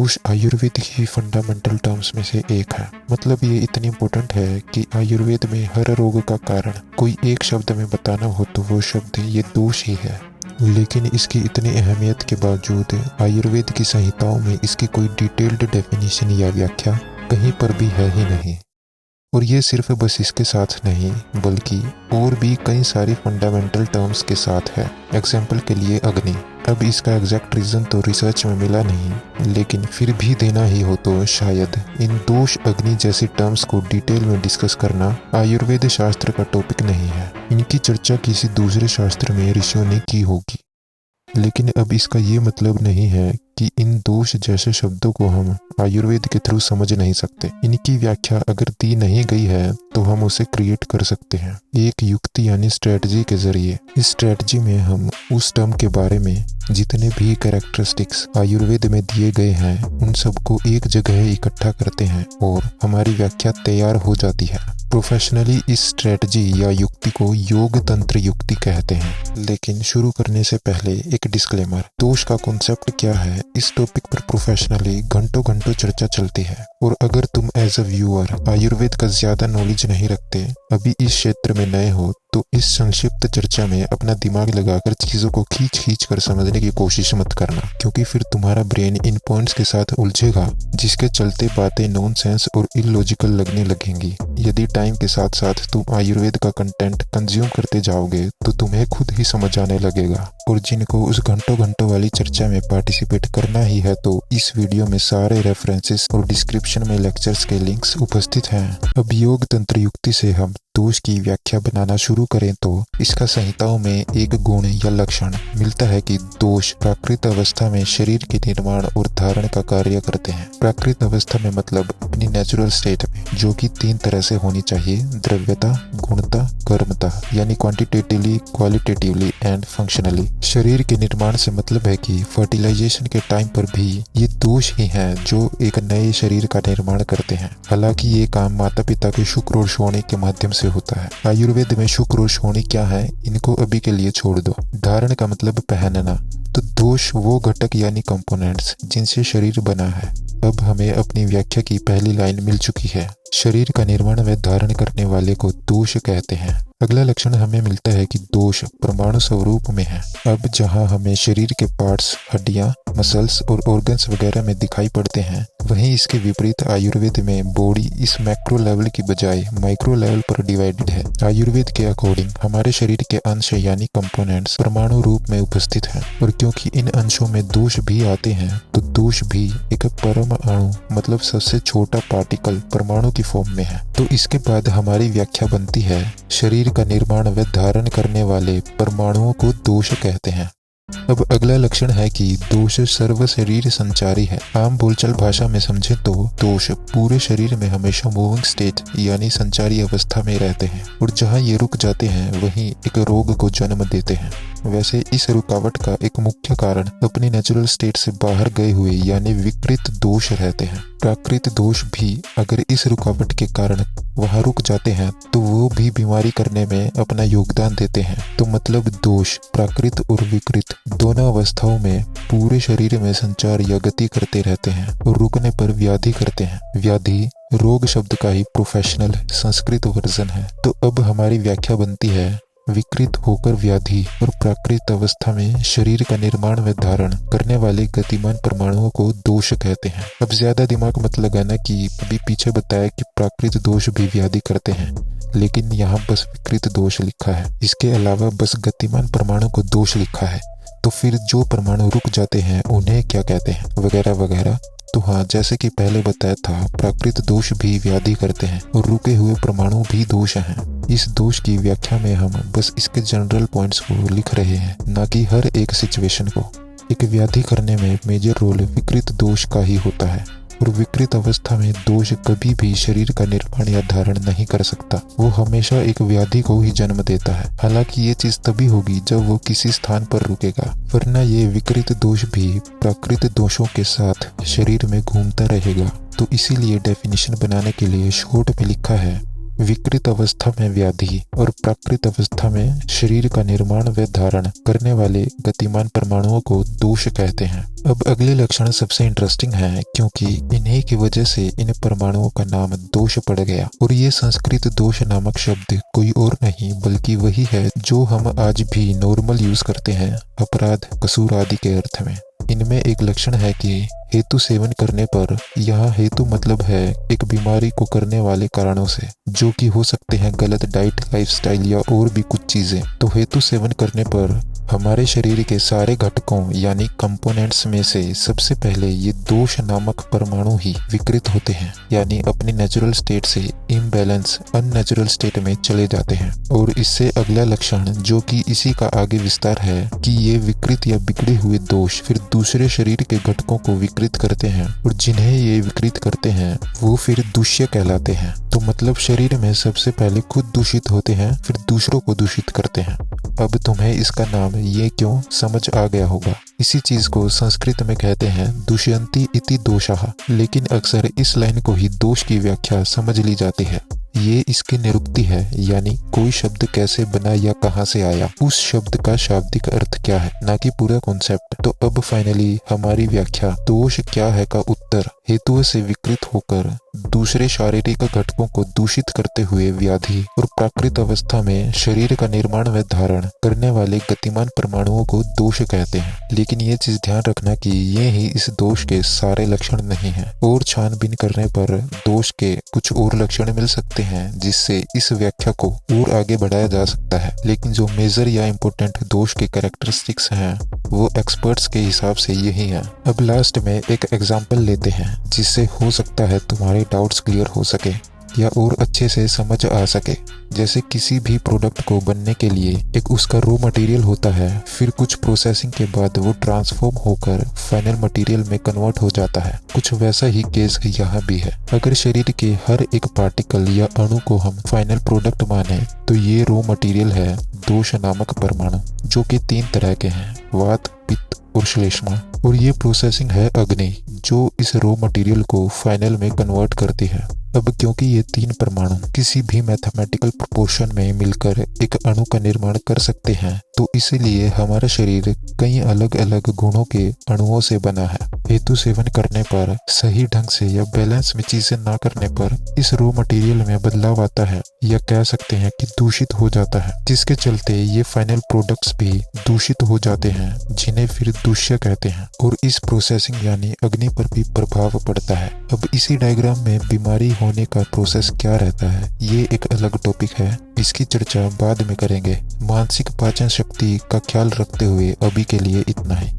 दोष आयुर्वेद की fundamental terms में से एक है। मतलब ये इतनी इम्पोर्टेंट है कि आयुर्वेद में हर रोग का कारण कोई एक शब्द में बताना हो तो वो शब्द ये दोष ही है। लेकिन इसकी इतनी अहमियत के बावजूद आयुर्वेद की संहिताओं में इसकी कोई डिटेल्ड डेफिनेशन या व्याख्या कहीं पर भी है ही नहीं। और ये सिर्फ बस इसके साथ नहीं बल्कि और भी कई सारी फंडामेंटल टर्म्स के साथ है। एग्जाम्पल के लिए अग्नि। अब इसका एग्जैक्ट रीजन तो रिसर्च में मिला नहीं, लेकिन फिर भी देना ही हो तो शायद इन दोष अग्नि जैसी टर्म्स को डिटेल में डिस्कस करना आयुर्वेद शास्त्र का टॉपिक नहीं है। इनकी चर्चा किसी दूसरे शास्त्र में ऋषियों ने की होगी। लेकिन अब इसका ये मतलब नहीं है कि इन दोष जैसे शब्दों को हम आयुर्वेद के थ्रू समझ नहीं सकते। इनकी व्याख्या अगर दी नहीं गई है तो हम उसे क्रिएट कर सकते हैं एक युक्ति यानी स्ट्रेटजी के जरिए। इस स्ट्रेटजी में हम उस टर्म के बारे में जितने भी कैरेक्टरिस्टिक्स आयुर्वेद में दिए गए हैं उन सबको एक जगह इकट्ठा करते हैं और हमारी व्याख्या तैयार हो जाती है। प्रोफेशनली इस स्ट्रेटजी या युक्ति को योग तंत्र युक्ति कहते हैं। लेकिन शुरू करने से पहले एक डिस्क्लेमर। दोष का कॉन्सेप्ट क्या है, इस टॉपिक पर प्रोफेशनली घंटों घंटों चर्चा चलती है। और अगर तुम एज अ व्यूअर आयुर्वेद का ज्यादा नॉलेज नहीं रखते, अभी इस क्षेत्र में नए हो, तो इस संक्षिप्त चर्चा में अपना दिमाग लगाकर चीजों को खींच कर समझने की कोशिश मत करना, क्योंकि फिर तुम्हारा ब्रेन इन पॉइंट्स के साथ उलझेगा जिसके चलते बातें नॉनसेंस और इलॉजिकल लगने लगेंगी। यदि टाइम के साथ साथ तुम आयुर्वेद का कंटेंट कंज्यूम करते जाओगे तो तुम्हें खुद ही समझ आने लगेगा। और जिनको उस घंटों घंटों वाली चर्चा में पार्टिसिपेट करना ही है तो इस वीडियो में सारे रेफरेंसेस और डिस्क्रिप्शन में लेक्चर्स के लिंक्स उपस्थित हैं। अब योग तंत्र युक्ति से हम दोष की व्याख्या बनाना शुरू करें तो इसका संहिताओं में एक गुण या लक्षण मिलता है कि दोष प्राकृत अवस्था में शरीर के निर्माण और धारण का कार्य करते हैं। प्राकृत अवस्था में मतलब अपनी नेचुरल स्टेट में, जो कि 3 तरह से होनी चाहिए: द्रव्यता, गुणता, कर्मता, यानी क्वांटिटेटिवली, क्वालिटेटिवली एंड फंक्शनली। शरीर के निर्माण से मतलब है कि फर्टिलाइजेशन के टाइम पर भी ये दोष ही हैं जो एक नए शरीर का निर्माण करते हैं। हालांकि ये काम माता पिता के शुक्र और शोणी के माध्यम से होता है। आयुर्वेद में शुक्र और शोणी क्या है, इनको अभी के लिए छोड़ दो। धारण का मतलब पहनना, तो दोष वो घटक यानी कंपोनेंट्स जिनसे शरीर बना है। अब हमें अपनी व्याख्या की पहली लाइन मिल चुकी है। शरीर का निर्माण व धारण करने वाले को दोष कहते हैं। अगला लक्षण हमें मिलता है कि दोष परमाणु स्वरूप में है। अब जहां हमें शरीर के पार्ट्स, हड्डियां, मसल्स और ऑर्गन्स वगैरह में दिखाई पड़ते हैं, वहीं इसके विपरीत आयुर्वेद में बॉडी इस मैक्रो लेवल की बजाय माइक्रो लेवल पर डिवाइडेड है। आयुर्वेद के अकॉर्डिंग हमारे शरीर के अंश यानी कंपोनेंट्स परमाणु रूप में उपस्थित हैं। और क्योंकि इन अंशों में दोष भी आते हैं तो दोष भी एक परम अणु मतलब सबसे छोटा पार्टिकल परमाणु की फॉर्म में है। तो इसके बाद हमारी व्याख्या बनती है, शरीर का निर्माण व धारण करने वाले परमाणुओं को दोष कहते हैं। अब अगला लक्षण है कि दोष सर्व शरीर संचारी है। आम बोलचाल भाषा में समझे तो दोष पूरे शरीर में हमेशा मूविंग स्टेट यानी संचारी अवस्था में रहते हैं और जहां ये रुक जाते हैं वहीं एक रोग को जन्म देते हैं। वैसे इस रुकावट का एक मुख्य कारण अपनी नेचुरल स्टेट से बाहर गए हुए यानी विकृत दोष रहते हैं। प्राकृत दोष भी अगर इस रुकावट के कारण वहां रुक जाते हैं तो वो भी बीमारी करने में अपना योगदान देते हैं। तो मतलब दोष प्राकृत और विकृत दोनों अवस्थाओं में पूरे शरीर में संचार या गति करते रहते हैं और रुकने पर व्याधि करते हैं। व्याधि रोग शब्द का ही प्रोफेशनल संस्कृत वर्जन है। तो अब हमारी व्याख्या बनती है, विकृत होकर व्याधि और प्राकृत अवस्था में शरीर का निर्माण व धारण करने वाले गतिमान परमाणुओं को दोष कहते हैं। अब ज्यादा दिमाग मत लगाना कि अभी पीछे बताया कि प्राकृत दोष भी व्याधि करते हैं, लेकिन यहाँ बस विकृत दोष लिखा है। इसके अलावा बस गतिमान परमाणु को दोष लिखा है। तो फिर जो परमाणु रुक जाते हैं उन्हें क्या कहते हैं, वगैरह वगैरह। तो हाँ, जैसे कि पहले बताया था, प्राकृत दोष भी व्याधि करते हैं और रुके हुए परमाणु भी दोष हैं। इस दोष की व्याख्या में हम बस इसके जनरल पॉइंट्स को लिख रहे हैं, ना कि हर एक सिचुएशन को। एक व्याधि करने में मेजर रोल विकृत दोष का ही होता है और विकृत अवस्था में दोष कभी भी शरीर का निर्माण या धारण नहीं कर सकता। वो हमेशा एक व्याधि को ही जन्म देता है। हालांकि ये चीज तभी होगी जब वो किसी स्थान पर रुकेगा, वरना ये विकृत दोष भी प्राकृत दोषों के साथ शरीर में घूमता रहेगा। तो इसीलिए डेफिनेशन बनाने के लिए शॉर्ट में लिखा है, विकृत अवस्था में व्याधि और प्राकृत अवस्था में शरीर का निर्माण व धारण करने वाले गतिमान परमाणुओं को दोष कहते हैं। अब अगले लक्षण सबसे इंटरेस्टिंग है, क्योंकि इन्हीं की वजह से इन परमाणुओं का नाम दोष पड़ गया। और ये संस्कृत दोष नामक शब्द कोई और नहीं बल्कि वही है जो हम आज भी नॉर्मल यूज करते हैं अपराध, कसूर आदि के अर्थ में। इनमें एक लक्षण है कि हेतु सेवन करने पर, यहाँ हेतु मतलब है एक बीमारी को करने वाले कारणों से, जो कि हो सकते हैं गलत डाइट, लाइफस्टाइल या और भी कुछ चीजें। तो हेतु सेवन करने पर हमारे शरीर के सारे घटकों यानी कंपोनेंट्स में से सबसे पहले ये दोष नामक परमाणु ही विकृत होते हैं, यानी अपनी नेचुरल स्टेट से इम्बैलेंस, अननेचुरल स्टेट में चले जाते हैं। और इससे अगला लक्षण, जो कि इसी का आगे विस्तार है, कि ये विकृत या बिगड़े हुए दोष फिर दूसरे शरीर के घटकों को विकृत करते हैं, और जिन्हें ये विकृत करते हैं वो फिर दूष्य कहलाते हैं। तो मतलब शरीर में सबसे पहले खुद दूषित होते हैं, फिर दूसरों को दूषित करते हैं। अब तुम्हें इसका नाम ये क्यों समझ आ गया होगा। इसी चीज को संस्कृत में कहते हैं दुष्यंती इति दोषः, लेकिन अक्सर इस लाइन को ही दोष की व्याख्या समझ ली जाती है। ये इसकी निरुक्ति है, यानी कोई शब्द कैसे बना या कहाँ से आया, उस शब्द का शाब्दिक अर्थ क्या है, ना कि पूरा कॉन्सेप्ट। तो अब फाइनली हमारी व्याख्या दोष क्या है का उत्तर, हेतुओं से विकृत होकर दूसरे शारीरिक घटकों को दूषित करते हुए व्याधि और प्राकृत अवस्था में शरीर का निर्माण व धारण करने वाले गतिमान परमाणुओं को दोष कहते हैं। लेकिन ये चीज ध्यान रखना कि ये ही इस दोष के सारे लक्षण नहीं हैं, और छानबीन करने पर दोष के कुछ और लक्षण मिल सकते हैं जिससे इस व्याख्या को और आगे बढ़ाया जा सकता है। लेकिन जो मेजर या इम्पोर्टेंट दोष के कैरेक्टरिस्टिक्स हैं वो एक्सपर्ट्स के हिसाब से यही है। अब लास्ट में एक एग्जाम्पल लेते हैं जिससे हो सकता है तुम्हारे डाउट्स क्लियर हो सके या और अच्छे से समझ आ सके। जैसे किसी भी प्रोडक्ट को बनने के लिए एक उसका रॉ मटेरियल होता है, फिर कुछ प्रोसेसिंग के बाद वो ट्रांसफॉर्म होकर फाइनल मटेरियल में कन्वर्ट हो जाता है। कुछ वैसा ही केस यहाँ भी है। अगर शरीर के हर एक पार्टिकल या अणु को हम फाइनल प्रोडक्ट माने तो ये रॉ मटेरियल है दोष नामक परमाणु, जो कि 3 तरह के हैं, वात, पित्त और श्लेष्मा। और ये प्रोसेसिंग है अग्नि, जो इस रॉ मटेरियल को फाइनल में कन्वर्ट करती है। अब क्योंकि ये 3 परमाणु किसी भी मैथमेटिकल प्रोपोर्शन में मिलकर एक अणु का निर्माण कर सकते हैं, तो इसीलिए हमारा शरीर कई अलग अलग गुणों के अणुओं से बना है। हेतु सेवन करने पर, सही ढंग से या बैलेंस में चीजें ना करने पर इस रॉ मटेरियल में बदलाव आता है, या कह सकते हैं कि दूषित हो जाता है, जिसके चलते ये फाइनल प्रोडक्ट्स भी दूषित हो जाते हैं, जिन्हें फिर दूष्य कहते हैं। और इस प्रोसेसिंग यानी अग्नि पर भी प्रभाव पड़ता है। अब इसी डायग्राम में बीमारी होने का प्रोसेस क्या रहता है, ये एक अलग टॉपिक है, इसकी चर्चा बाद में करेंगे। मानसिक पाचन शक्ति का ख्याल रखते हुए अभी के लिए इतना ही।